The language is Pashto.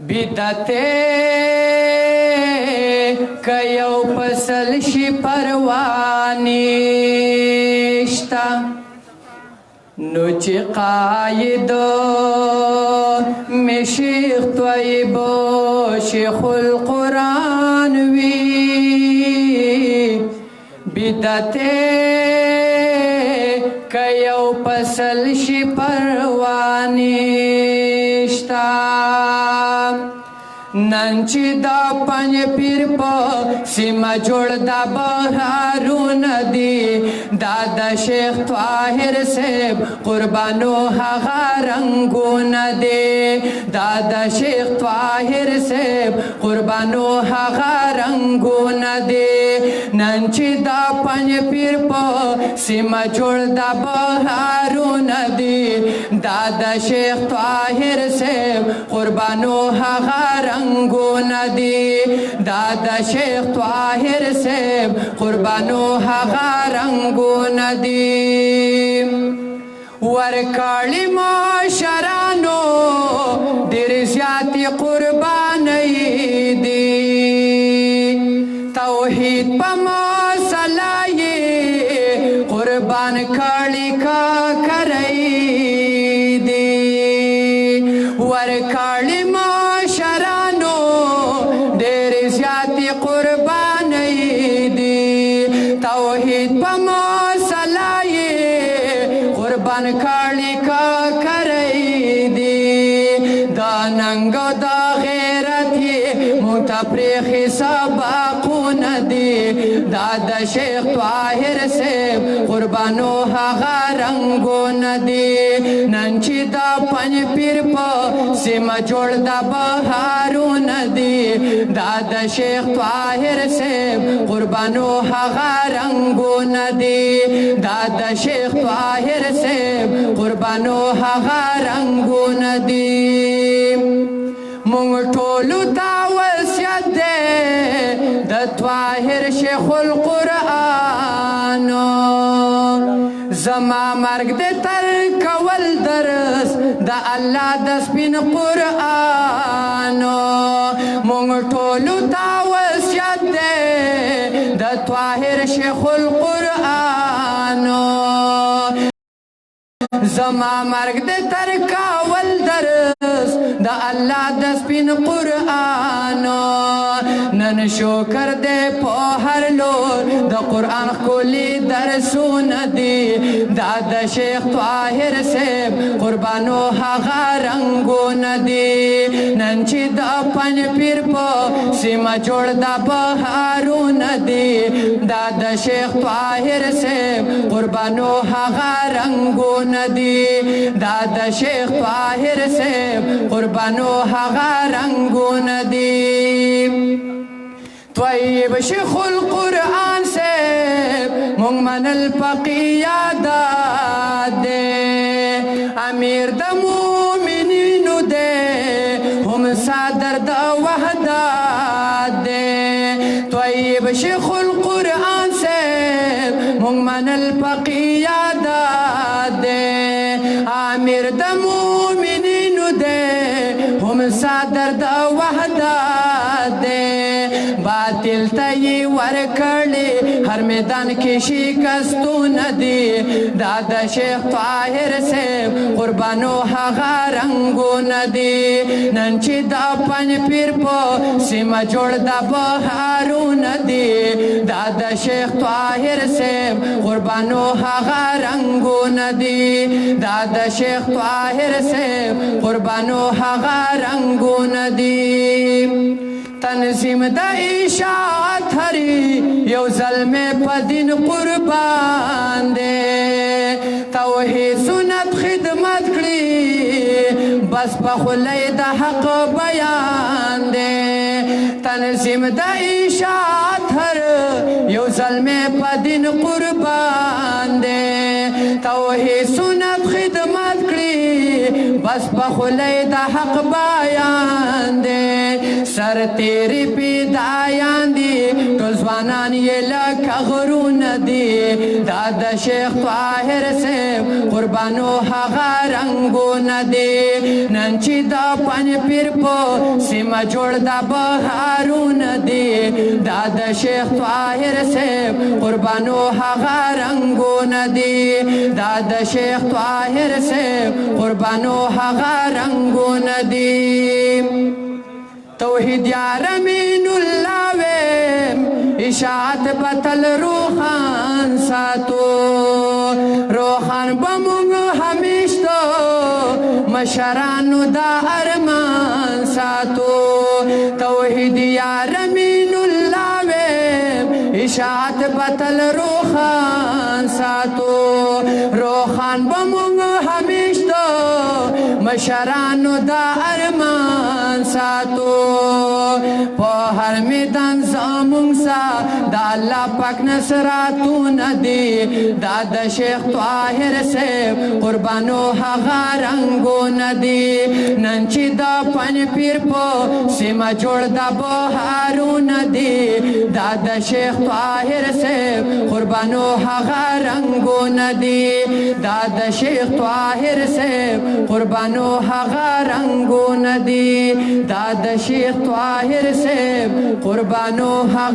بدعتے که یو فصل شي پرواہ نشتہ نو چې قایدو می شیخ طیبو شیخ القرآن وی بدعتے که یو فصل شي پرواہ نشتہ نن چې دا پنجپیر په سیمه جوړ دا بهارونه دي دا د شیخ طاهر صاحب قربانو هغه رنګونه دي دا د شیخ طاهر صاحب قربانو هغه رنګونه دي نن چې دا پنجپیر په سیمه جوړ دا بهارونه دي دا د شیخ طاهر صاحب قربانو هغه رنگونه دي دا د شیخ طاهر صاحب قربانو هغه رنگونه دي ورکړی مشرانو ډېر زیاتې قربانۍ دي توحید په مسله یې قربان کړي ککرۍ دي ورکړی مشرانو ډېر زیاتې قربانۍ دي توحید په مسله یې قربان کړي ککرۍ دي دا ننګ او دا غیرت یې موږ ته پرېښي سبقونه دي دا د شیخ طاهر صاحب قربانو هغه رنګونه دي نن چې دا پنجپیر په سیمه جوړ دا بهارونه دي دا د شیخ طاهر صاحب قربانو هغه رنګونه دي دا د شیخ طاهر صاحب قربانو هغه رنګونه دي مونږ ټولو ته وصیت دی د طاهر شیخ القرآن زما مرګ دې تر کول درس د الله د سپین قرآن مونږ ټولو ته وصیت دی د طاهر شیخ القرآن زما مرګ دې تر کول درس د الله د سپین قرآن نن شکر دې په هر لور د قرآن ښکلي درسونه دي دا د شیخ طاهر صاحب قربانو هغه رنګونه دي نن چې د پنجپیر په سیمه جوړ دا بهارونه دي دا د شیخ طاهر صاحب قربانو هغه رنګونه دي دا د شیخ طاهر صاحب قربانو هغه رنګونه دي طیب شیخ القرآن صاحب مونږ منل پکې یادات دی امیر د مومنینو دی هم صدر د وحدت دی طیب شیخ القرآن صاحب مونږ منل پکې یادات دی امیر د مومنینو دی هم صدر د وحدت دی باطل ته یې ورکړې هر میدان کې شکستونه دي دا د شیخ طاهر صاحب قربانو هغه رنګونه دي نن چې دا پنجپیر په سیمه جوړ دا بهارونه دي دا د شیخ طاهر صاحب قربانو هغه رنګونه دي دا د شیخ طاهر صاحب قربانو هغه رنګونه دي تنظیم د اشاعت هری یو ظلم په دین قربان دی توحید سنت خدمت کړي بس په خولې د حق بیان دی تنظیم د اشاعت هر یو ظلم په دین قربان دی توحید سنت خدمت کړي بس پخلی دا حق بیان دے سر تیری پیدایان دی ټول ځوانان یې لکه غرونه دي دا د شیخ طاهر صاحب قربانو هغه رنګونه دي نن چې د پنجپیر په سیمه جوړ دا بهارونه دي دا د شیخ طاهر صاحب قربانو هغه رنګونه دي دا د شیخ طاهر صاحب قربانو هغه رنګونه دي توحید یار امین الله ویم اشاعت بتل روحان ساتو روحان بمونگ همیشتو مشرانو دا ارمان ساتو توحید یار امین الله ویم اشاعت بتل روحان ساتو روحان بمونگ همیشتو مشرانو دا ارمان ساتو په هر میدان زمونږ سا د الله پاک نصراتونه دي دا د شیخ طاهر صاحب قربانو هغه رنګونه دي نن چې د پنجپیر په سیمه جوړ دا بهارونه دي دا د شیخ طاهر صاحب قربانو هغه رنګونه دي دا د شیخ طاهر صاحب قربانو هغه رنګونه دي دا د شیخ طاهر صاحب قربانو هغه